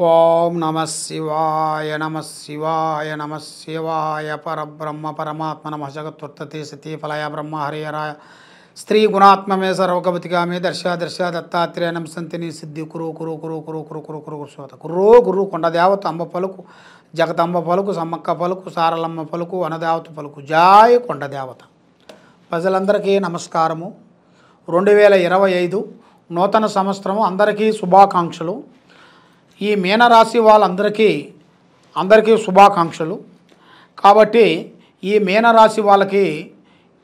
ఓం నమ శివాయ నమ శివాయ నమ శివాయ పరబ్రహ్మ పరమాత్మ నమ జగత్వర్తతే సతీ ఫలయ బ్రహ్మ హరియరాయ స్త్రీ గుణాత్మమే సర్వగవతిగామే దర్శ దర్శ దత్తాత్రేయం సంతిని సిద్ధి కురు కురు కురు కురు కురు కురు కురు కురుసోత కుర్రో గురు కొండదేవత అంబ పలుకు జగదంబ పలుకు సమ్మక్క పలుకు సారలమ్మ పలుకు వనదేవత పలుకు జాయ్ కొండదేవత. ప్రజలందరికీ నమస్కారము. 2025 నూతన సంవత్సరము అందరికీ శుభాకాంక్షలు. ఈ మీనరాశి వాళ్ళందరికీ శుభాకాంక్షలు. కాబట్టి ఈ మీనరాశి వాళ్ళకి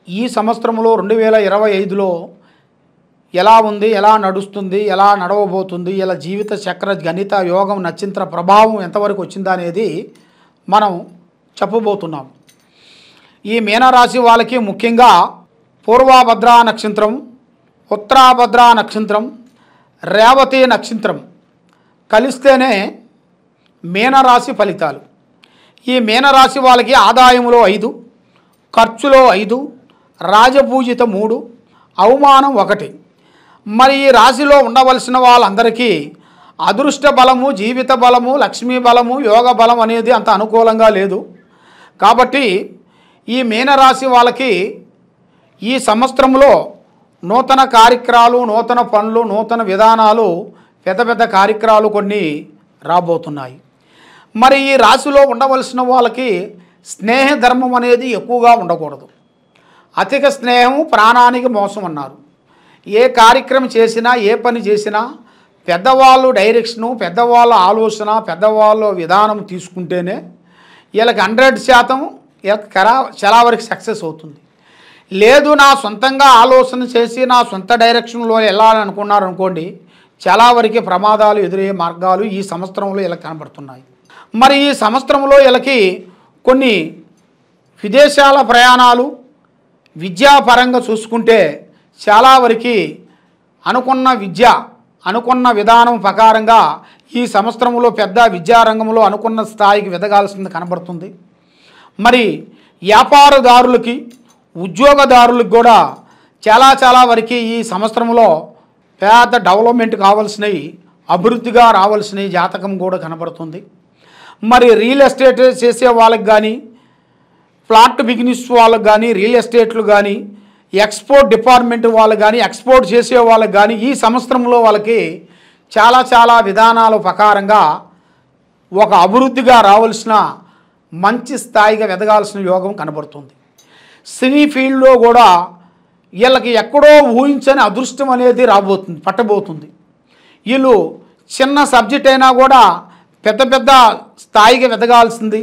ఈ సంవత్సరంలో 2025లో ఎలా ఉంది, ఎలా నడుస్తుంది, ఎలా నడవబోతుంది, ఇలా జీవిత చక్ర గణిత యోగం నక్షత్ర ప్రభావం ఎంతవరకు వచ్చిందా అనేది మనం చెప్పబోతున్నాం. ఈ మీనరాశి వాళ్ళకి ముఖ్యంగా పూర్వభద్ర నక్షత్రం, ఉత్తరాభద్ర నక్షత్రం, రేవతి నక్షత్రం కలిస్తేనే మీనరాశి ఫలితాలు. ఈ మీనరాశి వాళ్ళకి ఆదాయంలో 5, ఖర్చులో 5, రాజపూజిత 3, అవమానం 1. మరి ఈ రాశిలో ఉండవలసిన వాళ్ళందరికీ అదృష్ట బలము, జీవిత బలము, లక్ష్మీ బలము, యోగ బలం అనేది అంత అనుకూలంగా లేదు. కాబట్టి ఈ మీనరాశి వాళ్ళకి ఈ సంవత్సరంలో నూతన కార్యక్రమాలు, నూతన పనులు, నూతన విధానాలు, పెద్ద పెద్ద కార్యక్రమాలు కొన్ని రాబోతున్నాయి. మరి ఈ రాశిలో ఉండవలసిన వాళ్ళకి స్నేహ ధర్మం అనేది ఎక్కువగా ఉండకూడదు. అధిక స్నేహం ప్రాణానికి మోసం అన్నారు. ఏ కార్యక్రమం చేసినా, ఏ పని చేసినా పెద్దవాళ్ళు డైరెక్షను, పెద్దవాళ్ళ ఆలోచన, పెద్దవాళ్ళ విధానం తీసుకుంటేనే వీళ్ళకి 100% చాలా వరకు సక్సెస్ అవుతుంది. లేదు నా సొంతంగా ఆలోచన చేసి నా సొంత డైరెక్షన్లో వెళ్ళాలని అనుకున్నారు అనుకోండి, చాలా వరకు ప్రమాదాలు ఎదురయ్యే మార్గాలు ఈ సంవత్సరంలో ఇలా కనబడుతున్నాయి. మరి ఈ సంవత్సరంలో వీళ్ళకి కొన్ని విదేశాల ప్రయాణాలు, విద్యాపరంగా చూసుకుంటే చాలా వరకు అనుకున్న విధానం ప్రకారంగా ఈ సంవత్సరంలో పెద్ద విద్యారంగంలో అనుకున్న స్థాయికి ఎదగాల్సింది కనబడుతుంది. మరి వ్యాపారదారులకి, ఉద్యోగదారులకు కూడా చాలా వరకు ఈ సంవత్సరంలో పెద్ద డెవలప్మెంట్ కావాల్సినవి, అభివృద్ధిగా రావాల్సినవి జాతకం కూడా కనబడుతుంది. మరి రియల్ ఎస్టేట్ చేసే వాళ్ళకి కానీ, ఫ్లాట్ బిజినెస్ వాళ్ళకి కానీ, రియల్ ఎస్టేట్లు కానీ, ఎక్స్పోర్ట్ డిపార్ట్మెంట్ వాళ్ళకి కానీ, ఎక్స్పోర్ట్ చేసే వాళ్ళకి కానీ ఈ సంవత్సరంలో వాళ్ళకి చాలా విధానాల ప్రకారంగా ఒక అభివృద్ధిగా రావాల్సిన మంచి స్థాయిగా ఎదగాల్సిన యోగం కనబడుతుంది. సినీ ఫీల్డ్లో కూడా వీళ్ళకి ఎక్కడో ఊహించని అదృష్టం అనేది పట్టబోతుంది. వీళ్ళు చిన్న సబ్జెక్ట్ అయినా కూడా పెద్ద స్థాయికి ఎదగాల్సింది,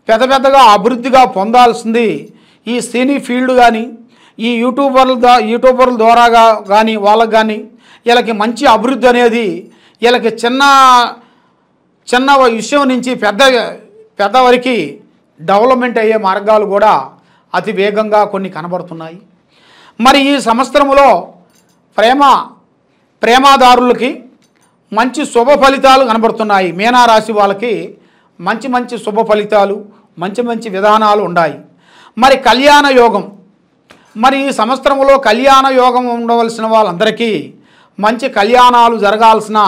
పెద్దగా అభివృద్ధిగా పొందాల్సింది ఈ సినీ ఫీల్డ్ కానీ, ఈ యూట్యూబర్ల ద్వారా కానీ వాళ్ళకి కానీ వీళ్ళకి మంచి అభివృద్ధి అనేది వీళ్ళకి చిన్న విషయం నుంచి పెద్ద వరకు డెవలప్మెంట్ అయ్యే మార్గాలు కూడా అతి వేగంగా కొన్ని కనబడుతున్నాయి. మరి ఈ సంవత్సరంలో ప్రేమదారులకి మంచి శుభ ఫలితాలు కనబడుతున్నాయి. మీనారాశి వాళ్ళకి మంచి శుభ ఫలితాలు, మంచి విధానాలు ఉన్నాయి. మరి కళ్యాణ యోగం, మరి ఈ సంవత్సరంలో కళ్యాణ యోగం ఉండవలసిన వాళ్ళందరికీ మంచి కళ్యాణాలు జరగాల్సిన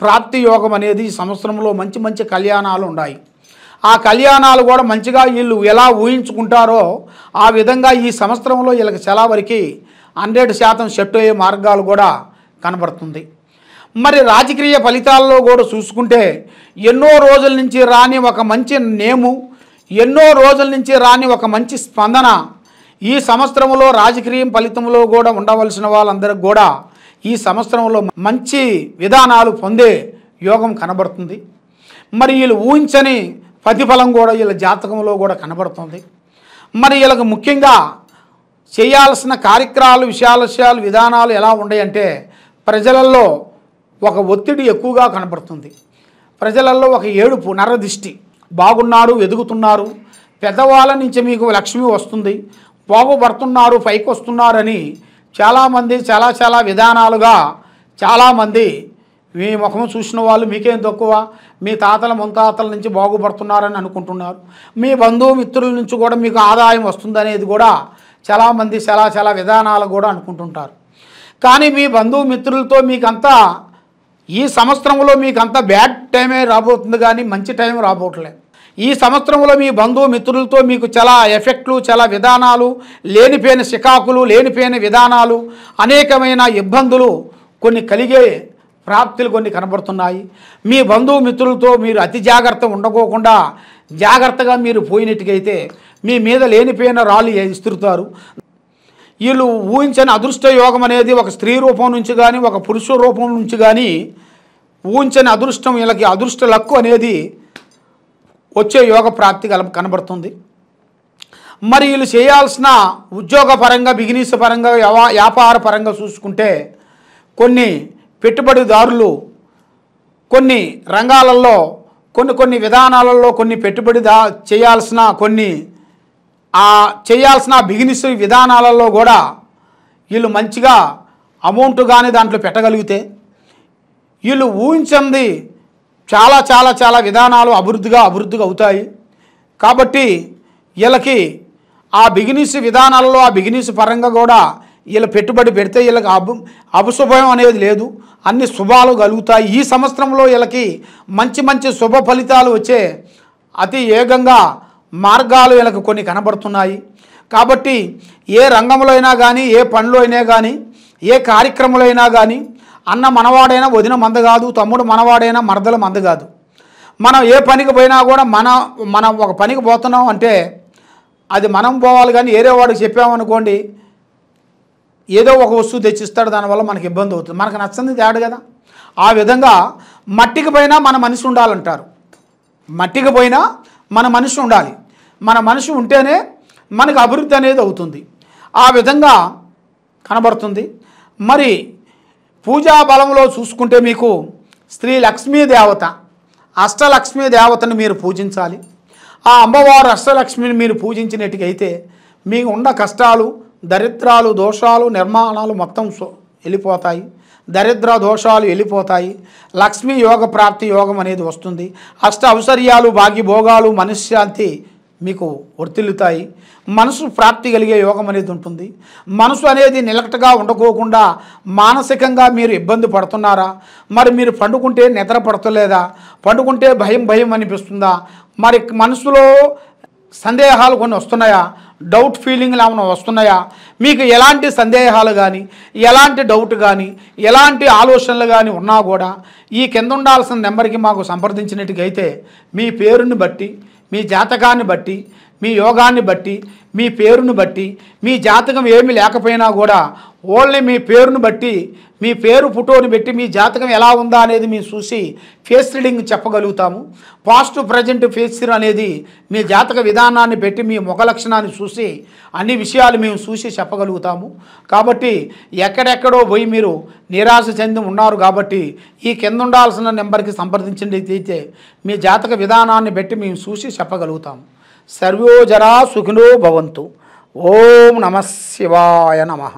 ప్రాప్తి యోగం అనేది ఈ సంవత్సరంలో మంచి కళ్యాణాలు ఉన్నాయి. ఆ కళ్యాణాలు కూడా మంచిగా వీళ్ళు ఎలా ఊహించుకుంటారో ఆ విధంగా ఈ సంవత్సరంలో వీళ్ళకి చాలా వరకు 100% సెట్ అయ్యే మార్గాలు కూడా కనబడుతుంది. మరి రాజకీయ ఫలితాల్లో కూడా చూసుకుంటే ఎన్నో రోజుల నుంచి రాని ఒక మంచి నేము, ఎన్నో రోజుల నుంచి రాని ఒక మంచి స్పందన ఈ సంవత్సరంలో రాజకీయ ఫలితంలో కూడా ఉండవలసిన వాళ్ళందరికీ కూడా ఈ సంవత్సరంలో మంచి విధానాలు పొందే యోగం కనబడుతుంది. మరి వీళ్ళు ఊహించని ప్రతిఫలం కూడా వీళ్ళ జాతకంలో కూడా కనబడుతుంది. మరి వీళ్ళకి ముఖ్యంగా చేయాల్సిన కార్యక్రమాలు, విషయాలు విధానాలు ఎలా ఉన్నాయంటే ప్రజలలో ఒక ఒత్తిడి ఎక్కువగా కనబడుతుంది. ప్రజలలో ఒక ఏడుపు, నరదిష్టి, బాగున్నారు, ఎదుగుతున్నారు, పెద్దవాళ్ళ నుంచి మీకు లక్ష్మి వస్తుంది, బాగుపడుతున్నారు, పైకి వస్తున్నారని చాలామంది చాలా విధానాలుగా చాలామంది మీ ముఖం చూసిన వాళ్ళు మీకేం తక్కువ, మీ తాతల ముత్తాతల నుంచి బాగుపడుతున్నారని అనుకుంటున్నారు. మీ బంధుమిత్రుల నుంచి కూడా మీకు ఆదాయం వస్తుందనేది కూడా చాలామంది చాలా విధానాలు కూడా అనుకుంటుంటారు. కానీ మీ బంధుమిత్రులతో మీకంతా ఈ సంవత్సరంలో మీకు అంత బ్యాడ్ టైమే రాబోతుంది కానీ మంచి టైం రాబోట్లేదు. ఈ సంవత్సరంలో మీ బంధువు మిత్రులతో మీకు చాలా ఎఫెక్ట్లు, చాలా విధానాలు, లేనిపోయిన చికాకులు, లేనిపోయిన విధానాలు, అనేకమైన ఇబ్బందులు కొన్ని కలిగే ప్రాప్తులు కొన్ని కనబడుతున్నాయి. మీ బంధువు మిత్రులతో మీరు అతి జాగ్రత్త ఉండకోకుండా జాగ్రత్తగా మీరు పోయినట్టుకైతే మీ మీద లేనిపోయిన రాళ్ళు ఇస్తురుతారు. వీళ్ళు ఊహించని అదృష్ట యోగం అనేది ఒక స్త్రీ రూపం నుంచి కానీ ఒక పురుష రూపం నుంచి కానీ ఊహించని అదృష్టం, వీళ్ళకి అదృష్ట లక్కు అనేది వచ్చే యోగ ప్రాప్తి కనబడుతుంది. మరి వీళ్ళు చేయాల్సిన ఉద్యోగపరంగా, బిజినెస్ పరంగా, వ్యాపార పరంగా చూసుకుంటే కొన్ని పెట్టుబడిదారులు కొన్ని రంగాలలో కొన్ని విధానాలలో కొన్ని పెట్టుబడి చేయాల్సిన బిజినెస్ విధానాలలో కూడా వీళ్ళు మంచిగా అమౌంట్ కానీ దాంట్లో పెట్టగలిగితే వీళ్ళు ఊహించింది చాలా చాలా చాలా విధానాలు అభివృద్ధిగా అవుతాయి. కాబట్టి వీళ్ళకి ఆ బిజినెస్ విధానాలలో ఆ బిజినెస్ పరంగా కూడా వీళ్ళు పెట్టుబడి పెడితే వీళ్ళకి అభుశుభం అనేది లేదు, అన్ని శుభాలు కలుగుతాయి. ఈ సంవత్సరంలో వీళ్ళకి మంచి మంచి శుభ ఫలితాలు వచ్చే అతి వేగంగా మార్గాలు వీళ్ళకి కొన్ని కనబడుతున్నాయి. కాబట్టి ఏ రంగంలో అయినా కానీ, ఏ పనిలో అయినా కానీ, ఏ కార్యక్రమంలో అయినా కానీ అన్న మనవాడైనా వదిన మంద కాదు, తమ్ముడు మనవాడైనా మరదల మంద కాదు. మనం ఏ పనికి పోయినా కూడా మనం ఒక పనికి పోతున్నాం అంటే అది మనం పోవాలి కానీ వేరే వాడికి చెప్పామనుకోండి ఏదో ఒక వస్తువు తెచ్చిస్తాడు, దానివల్ల మనకి ఇబ్బంది అవుతుంది, మనకు నచ్చింది తేడు కదా. ఆ విధంగా మట్టికి పోయినా మన మనిషి ఉండాలంటారు. మట్టికి పోయినా మన మనిషి ఉండాలి. మన మనిషి ఉంటేనే మనకు అభివృద్ధి అనేది అవుతుంది. ఆ విధంగా కనబడుతుంది. మరి పూజా బలంలో చూసుకుంటే మీకు శ్రీ లక్ష్మీ దేవత, అష్టలక్ష్మీ దేవతను మీరు పూజించాలి. ఆ అమ్మవారు అష్టలక్ష్మిని మీరు పూజించినట్టుకైతే మీకు ఉన్న కష్టాలు, దరిద్రాలు, దోషాలు, నిర్మాణాలు మొత్తం వెళ్ళిపోతాయి. దరిద్ర దోషాలు వెళ్ళిపోతాయి. లక్ష్మీ యోగ ప్రాప్తి యోగం అనేది వస్తుంది. అష్ట ఔశ్వర్యాలు, భాగ్యభోగాలు, మనశ్శాంతి మీకు వర్తిల్లుతాయి. మనసు ప్రాప్తి కలిగే యోగం అనేది ఉంటుంది. మనసు అనేది నిలకడగా ఉండకోకుండా మానసికంగా మీరు ఇబ్బంది పడుతున్నారా? మరి మీరు పండుకుంటే నిద్ర పడతలేదా? పండుకుంటే భయం అనిపిస్తుందా? మరి మనసులో సందేహాలు కొన్ని వస్తున్నాయా? డౌట్ ఫీలింగ్లు ఏమైనా వస్తున్నాయా? మీకు ఎలాంటి సందేహాలు కానీ, ఎలాంటి డౌట్ కానీ, ఎలాంటి ఆలోచనలు కానీ ఉన్నా కూడా ఈ కింద ఉండాల్సిన నెంబర్కి మాకు సంప్రదించినట్టుకైతే మీ పేరుని బట్టి, మీ జాతకాన్ని బట్టి, మీ యోగాన్ని బట్టి, మీ పేరును బట్టి, మీ జాతకం ఏమి లేకపోయినా కూడా ఓన్లీ మీ పేరును బట్టి, మీ పేరు ఫోటోని పెట్టి మీ జాతకం ఎలా ఉందా అనేది మేము చూసి ఫేస్ రీడింగ్ చెప్పగలుగుతాము. పాస్ట్ ప్రజెంట్ ఫేస్ అనేది మీ జాతక విధానాన్ని పెట్టి మీ ముఖ లక్షణాన్ని చూసి అన్ని విషయాలు మేము చూసి చెప్పగలుగుతాము. కాబట్టి ఎక్కడెక్కడో పోయి మీరు నిరాశ చెంది ఉన్నారు కాబట్టి ఈ కింద ఉండాల్సిన నెంబర్కి సంప్రదించినట్లయితే మీ జాతక విధానాన్ని బట్టి మేము చూసి చెప్పగలుగుతాము. సర్వో జరా సుఖినో భవంతు. ఓం నమః శివాయ నమః.